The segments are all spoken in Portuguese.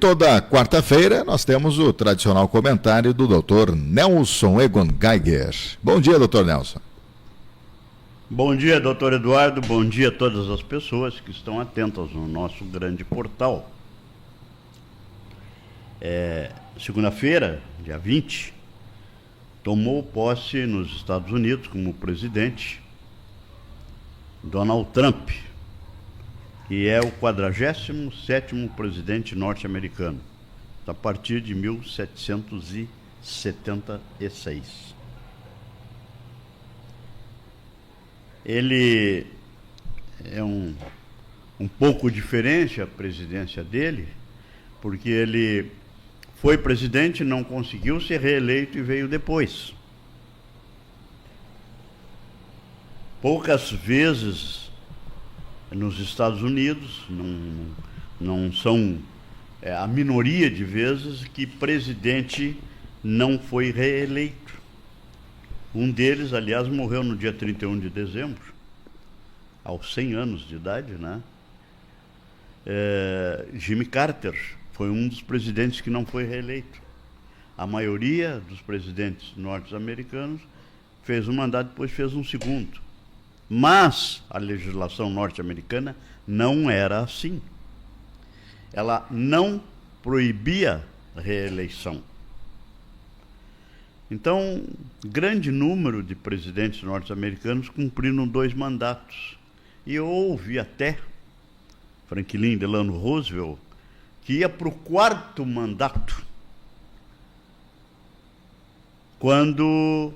toda quarta-feira nós temos o tradicional comentário do Dr. Nelson Egon Geiger. Bom dia, Dr. Nelson. Bom dia, doutor Eduardo. Bom dia a todas as pessoas que estão atentas no nosso grande portal. Segunda-feira, dia 20, tomou posse nos Estados Unidos como presidente Donald Trump, que é o 47º presidente norte-americano, a partir de 1776. Ele é um pouco diferente a presidência dele, porque ele foi presidente, não conseguiu ser reeleito e veio depois. Poucas vezes nos Estados Unidos, não são a minoria de vezes que presidente não foi reeleito. Um deles, aliás, morreu no dia 31 de dezembro, aos 100 anos de idade, né? Jimmy Carter foi um dos presidentes que não foi reeleito. A maioria dos presidentes norte-americanos fez um mandato, depois fez um segundo. Mas a legislação norte-americana não era assim. Ela não proibia reeleição. Então, grande número de presidentes norte-americanos cumpriram 2 mandatos. E houve até Franklin Delano Roosevelt, que ia para o 4º mandato, quando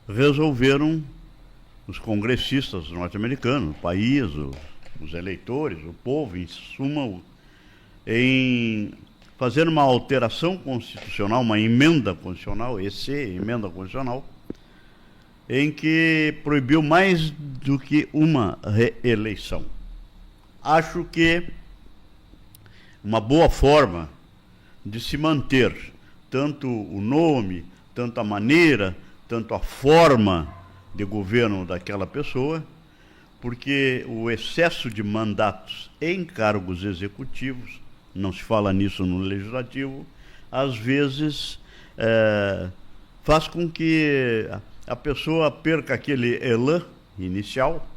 resolveram os congressistas norte-americanos, o país, os eleitores, o povo, em suma, em fazer uma alteração constitucional, uma emenda constitucional, emenda constitucional, em que proibiu mais do que uma reeleição. Acho que uma boa forma de se manter tanto o nome, tanto a maneira, tanto a forma de governo daquela pessoa, porque o excesso de mandatos em cargos executivos, não se fala nisso no legislativo, às vezes faz com que a pessoa perca aquele elan inicial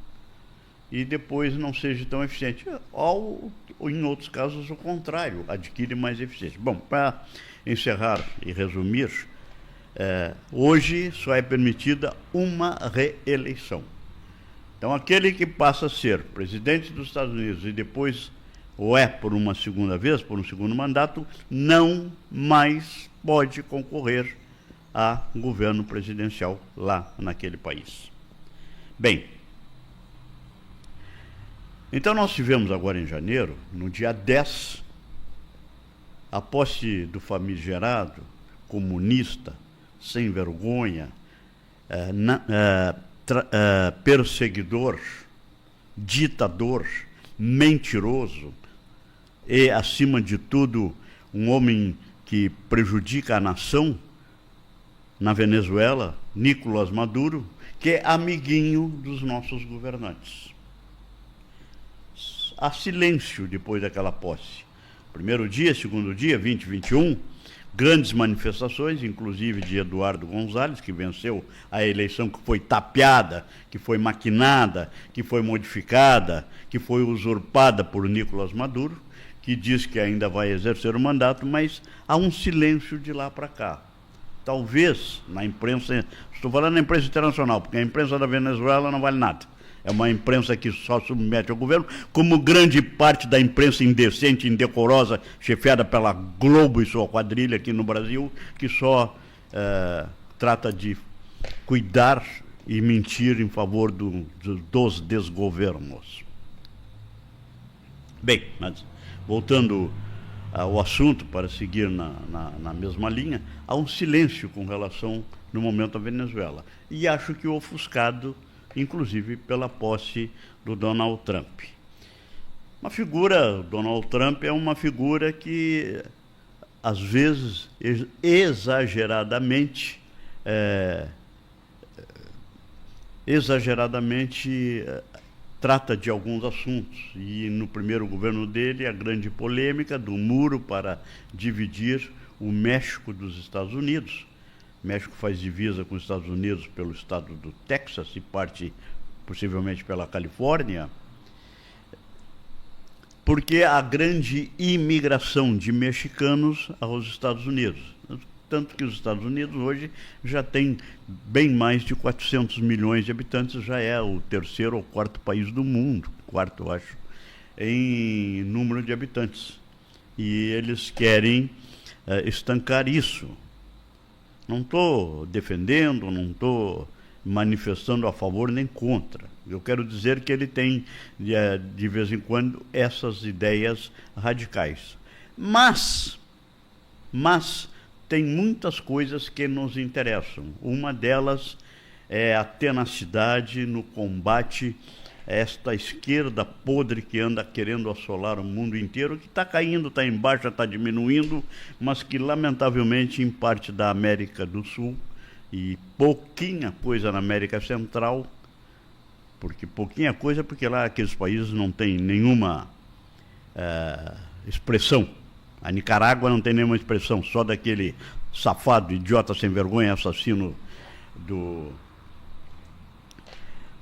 e depois não seja tão eficiente. Ou em outros casos, o contrário, adquire mais eficiência. Bom, para encerrar e resumir, hoje só é permitida uma reeleição. Então, aquele que passa a ser presidente dos Estados Unidos e depois ou por uma segunda vez, por um segundo mandato, não mais pode concorrer a governo presidencial lá naquele país. Bem, então nós tivemos agora em janeiro, no dia 10, a posse do famigerado, comunista, sem vergonha, perseguidor, ditador, mentiroso e, acima de tudo, um homem que prejudica a nação na Venezuela, Nicolás Maduro, que é amiguinho dos nossos governantes. Há silêncio depois daquela posse. Primeiro dia, segundo dia, 20, 21, grandes manifestações, inclusive de Eduardo Gonzalez, que venceu a eleição, que foi tapeada, que foi maquinada, que foi modificada, que foi usurpada por Nicolás Maduro, que diz que ainda vai exercer o mandato, mas há um silêncio de lá para cá. Talvez na imprensa, estou falando na imprensa internacional, porque a imprensa da Venezuela não vale nada. É uma imprensa que só submete ao governo, como grande parte da imprensa indecente, indecorosa, chefiada pela Globo e sua quadrilha aqui no Brasil, que só trata de cuidar e mentir em favor dos desgovernos. Bem, mas voltando ao assunto, para seguir na mesma linha, há um silêncio com relação, no momento, à Venezuela. E acho que ofuscado, inclusive, pela posse do Donald Trump. Donald Trump é uma figura que, às vezes, exageradamente trata de alguns assuntos. E no primeiro governo dele, a grande polêmica do muro para dividir o México dos Estados Unidos. O México faz divisa com os Estados Unidos pelo estado do Texas e parte possivelmente pela Califórnia, porque a grande imigração de mexicanos aos Estados Unidos. Tanto que os Estados Unidos hoje já tem bem mais de 400 milhões de habitantes, já é o terceiro ou quarto país do mundo, quarto, eu acho, em número de habitantes. E eles querem estancar isso. Não estou defendendo, não estou manifestando a favor nem contra. Eu quero dizer que ele tem, de vez em quando, essas ideias radicais. Mas tem muitas coisas que nos interessam. Uma delas é a tenacidade no combate a esta esquerda podre que anda querendo assolar o mundo inteiro, que está caindo, está em baixa, está diminuindo, mas que, lamentavelmente, em parte da América do Sul, e pouquinha coisa na América Central, porque lá aqueles países não têm nenhuma expressão. A Nicarágua não tem nenhuma expressão, só daquele safado, idiota, sem vergonha, assassino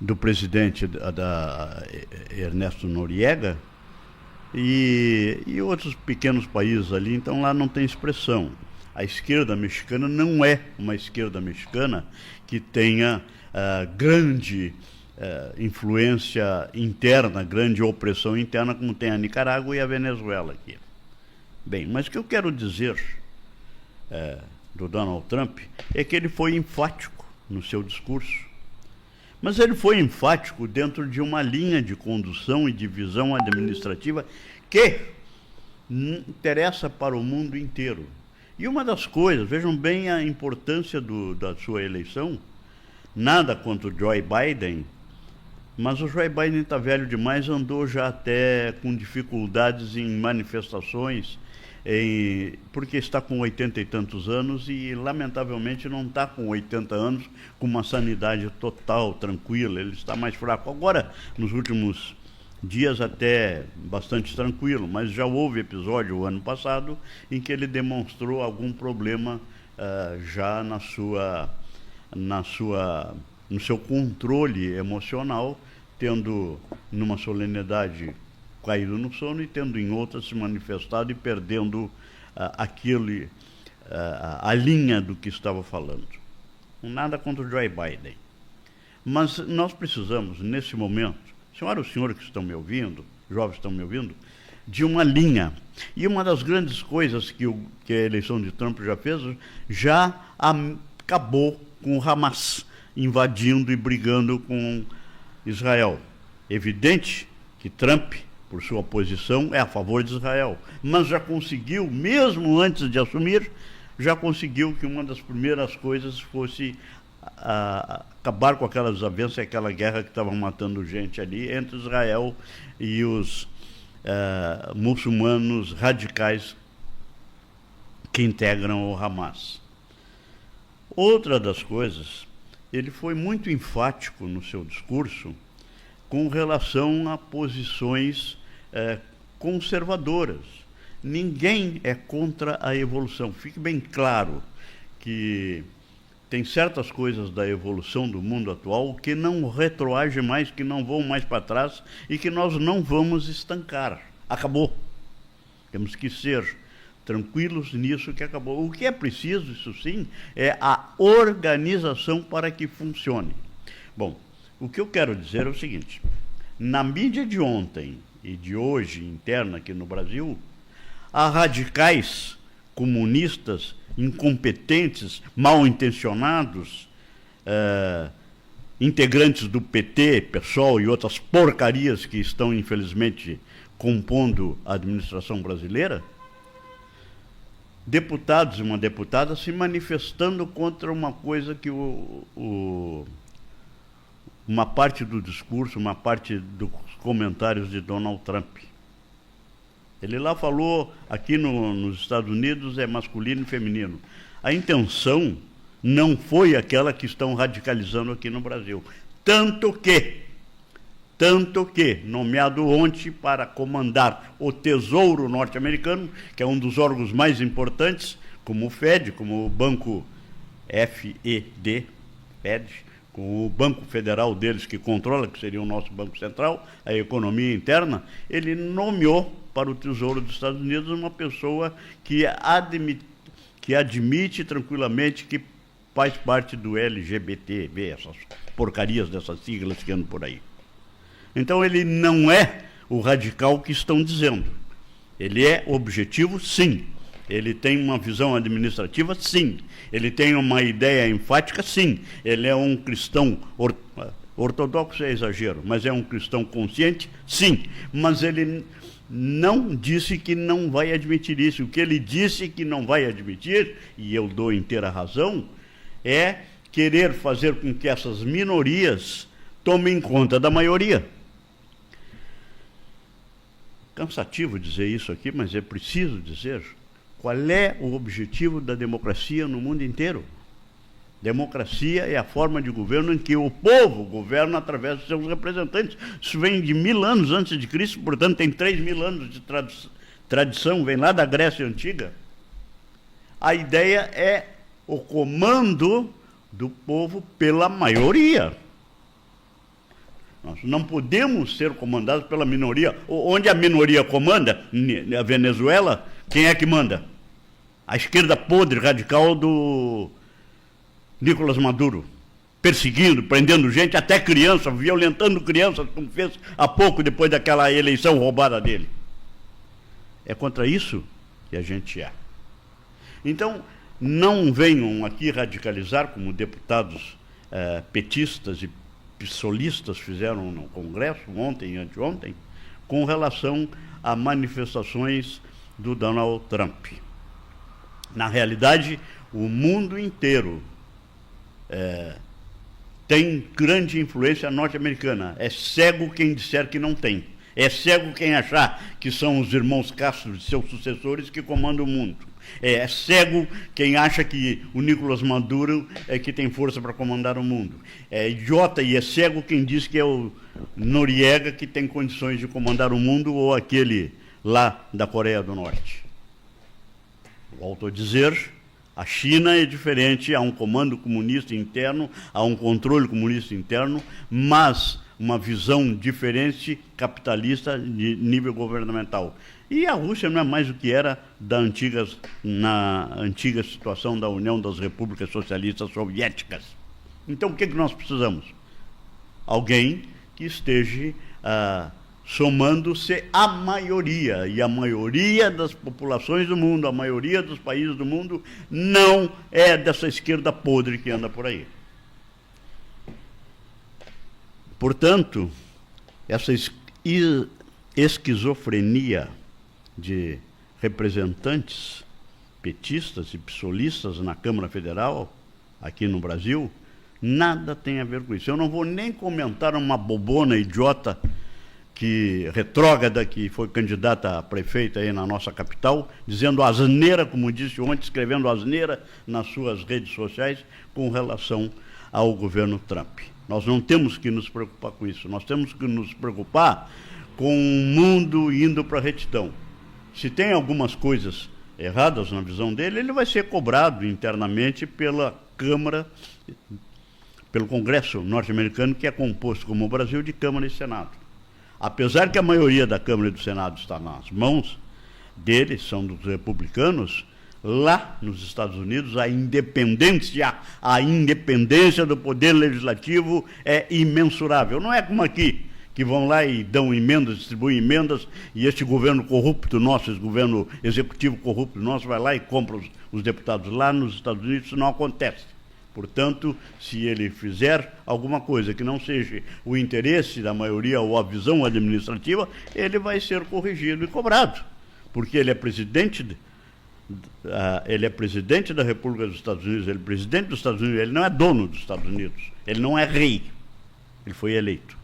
do presidente da Ernesto Noriega, e outros pequenos países ali, então lá não tem expressão. A esquerda mexicana não é uma esquerda mexicana que tenha grande influência interna, grande opressão interna, como tem a Nicarágua e a Venezuela aqui. Bem, mas o que eu quero dizer do Donald Trump é que ele foi enfático no seu discurso. Mas ele foi enfático dentro de uma linha de condução e de visão administrativa que interessa para o mundo inteiro. E uma das coisas, vejam bem a importância da sua eleição, nada contra o Joe Biden, mas o Joe Biden está velho demais, andou já até com dificuldades em manifestações, porque está com 80 e tantos anos e, lamentavelmente, não está com 80 anos com uma sanidade total, tranquila, ele está mais fraco. Agora, nos últimos dias até bastante tranquilo, mas já houve episódio o ano passado em que ele demonstrou algum problema já no seu controle emocional, tendo numa solenidade caído no sono e tendo em outras se manifestado e perdendo a linha do que estava falando. Nada contra o Joe Biden. Mas nós precisamos, nesse momento, senhora e senhores que estão me ouvindo, jovens que estão me ouvindo, de uma linha. E uma das grandes coisas que a eleição de Trump já fez, já acabou com o Hamas invadindo e brigando com Israel. Evidente que Trump, por sua posição, é a favor de Israel, mas já conseguiu, mesmo antes de assumir, já conseguiu que uma das primeiras coisas fosse acabar com aquela desavença, aquela guerra que estava matando gente ali entre Israel e os muçulmanos radicais que integram o Hamas. Outra das coisas, ele foi muito enfático no seu discurso com relação a posições conservadoras. Ninguém é contra a evolução. Fique bem claro que tem certas coisas da evolução do mundo atual que não retroagem mais, que não vão mais para trás e que nós não vamos estancar. Acabou. Temos que ser tranquilos nisso que acabou. O que é preciso, isso sim, é a organização para que funcione. Bom, o que eu quero dizer é o seguinte: na mídia de ontem e de hoje, interna aqui no Brasil, há radicais comunistas incompetentes, mal intencionados, integrantes do PT, PSOL e outras porcarias que estão, infelizmente, compondo a administração brasileira, deputados e uma deputada se manifestando contra uma coisa que uma parte do discurso, uma parte dos comentários de Donald Trump. Ele lá falou, aqui nos Estados Unidos é masculino e feminino. A intenção não foi aquela que estão radicalizando aqui no Brasil. Tanto que Tanto que, nomeado ontem para comandar o Tesouro norte-americano, que é um dos órgãos mais importantes, como o FED, como o Banco FED, com o Banco Federal deles que controla, que seria o nosso Banco Central, a economia interna, ele nomeou para o Tesouro dos Estados Unidos uma pessoa que admite tranquilamente que faz parte do LGBT, essas porcarias dessas siglas que andam por aí. Então ele não é o radical que estão dizendo. Ele é objetivo, sim. Ele tem uma visão administrativa, sim. Ele tem uma ideia enfática, sim. Ele é um cristão ortodoxo, é exagero, mas é um cristão consciente, sim. Mas ele não disse que não vai admitir isso. O que ele disse que não vai admitir, e eu dou inteira razão, é querer fazer com que essas minorias tomem conta da maioria. Cansativo dizer isso aqui, mas é preciso dizer. Qual é o objetivo da democracia no mundo inteiro? Democracia é a forma de governo em que o povo governa através de seus representantes. Isso vem de 1000 anos antes de Cristo, portanto tem 3000 anos de tradição, vem lá da Grécia Antiga. A ideia é o comando do povo pela maioria. Nós não podemos ser comandados pela minoria. Onde a minoria comanda, a Venezuela, quem é que manda? A esquerda podre, radical do Nicolás Maduro, perseguindo, prendendo gente, até criança, violentando crianças, como fez há pouco, depois daquela eleição roubada dele. É contra isso que a gente é. Então, não venham aqui radicalizar, como deputados petistas e psolistas fizeram no Congresso, ontem e anteontem, com relação a manifestações do Donald Trump. Na realidade, o mundo inteiro tem grande influência norte-americana. É cego quem disser que não tem. É cego quem achar que são os irmãos Castro e seus sucessores que comandam o mundo. É cego quem acha que o Nicolás Maduro é que tem força para comandar o mundo. É idiota e é cego quem diz que é o Noriega que tem condições de comandar o mundo ou aquele lá da Coreia do Norte. Volto a dizer, a China é diferente, há um comando comunista interno, há um controle comunista interno, mas uma visão diferente, capitalista, de nível governamental. E a Rússia não é mais o que era na antiga situação da União das Repúblicas Socialistas Soviéticas. Então, o que nós precisamos? Alguém que esteja somando-se à maioria. E a maioria das populações do mundo, a maioria dos países do mundo, não é dessa esquerda podre que anda por aí. Portanto, essa esquizofrenia de representantes petistas e psolistas na Câmara Federal, aqui no Brasil, nada tem a ver com isso. Eu não vou nem comentar uma bobona idiota retrógrada que foi candidata a prefeita aí na nossa capital, dizendo asneira, como disse ontem, escrevendo asneira nas suas redes sociais com relação ao governo Trump. Nós não temos que nos preocupar com isso, nós temos que nos preocupar com o mundo indo para a retidão. Se tem algumas coisas erradas na visão dele, ele vai ser cobrado internamente pela Câmara, pelo Congresso norte-americano, que é composto, como o Brasil, de Câmara e Senado. Apesar que a maioria da Câmara e do Senado está nas mãos deles, são dos republicanos, lá nos Estados Unidos a independência do poder legislativo é imensurável. Não é como aqui, que vão lá e dão emendas, distribuem emendas, e este governo corrupto nosso, esse governo executivo corrupto nosso, vai lá e compra os deputados. Lá nos Estados Unidos isso não acontece. Portanto, se ele fizer alguma coisa que não seja o interesse da maioria ou a visão administrativa, ele vai ser corrigido e cobrado, porque ele é presidente da República dos Estados Unidos, ele é presidente dos Estados Unidos, ele não é dono dos Estados Unidos, ele não é rei, ele foi eleito.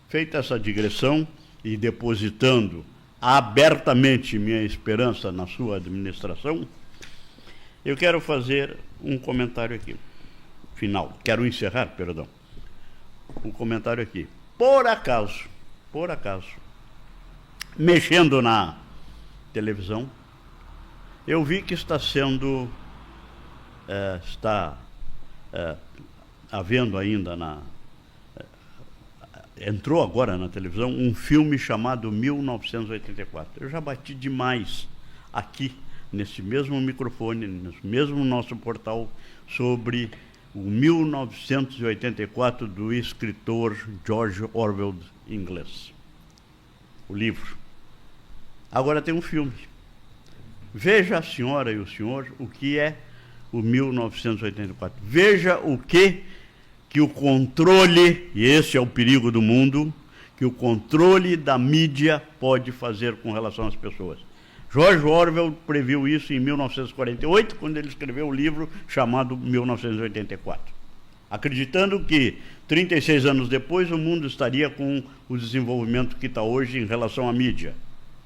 Feita essa digressão e depositando abertamente minha esperança na sua administração, eu quero fazer um comentário aqui, final, quero encerrar, perdão, um comentário aqui. por acaso, mexendo na televisão, eu vi que está havendo ainda entrou agora na televisão um filme chamado 1984. Eu já bati demais aqui, nesse mesmo microfone, nesse mesmo nosso portal, sobre o 1984 do escritor George Orwell, inglês. O livro. Agora tem um filme. Veja a senhora e o senhor o que é o 1984. Veja o que o controle, e esse é o perigo do mundo, que o controle da mídia pode fazer com relação às pessoas. George Orwell previu isso em 1948, quando ele escreveu o livro chamado 1984, acreditando que 36 anos depois o mundo estaria com o desenvolvimento que está hoje em relação à mídia.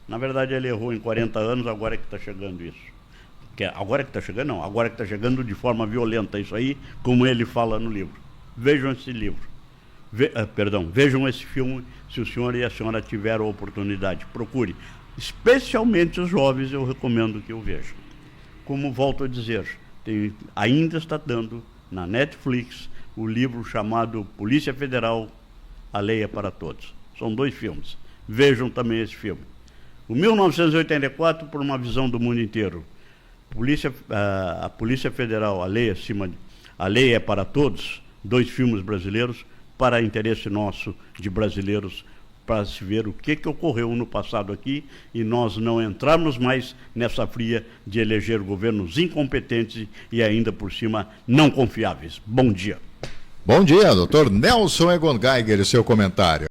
Na verdade, ele errou em 40 anos, agora é que está chegando isso. Agora que está chegando, não, agora que está chegando de forma violenta, isso aí, como ele fala no livro. Vejam esse livro. Vejam esse filme, se o senhor e a senhora tiveram a oportunidade. Procure. Especialmente os jovens, eu recomendo que o vejam. Como volto a dizer, ainda está dando na Netflix o livro chamado Polícia Federal, A Lei é para Todos. São 2 filmes. Vejam também esse filme. O 1984, por uma visão do mundo inteiro. A Polícia Federal, A Lei é para Todos, 2 filmes brasileiros, para interesse nosso de brasileiros, para se ver o que ocorreu no passado aqui e nós não entrarmos mais nessa fria de eleger governos incompetentes e ainda por cima não confiáveis. Bom dia. Bom dia, doutor Nelson Egon Geiger, e seu comentário.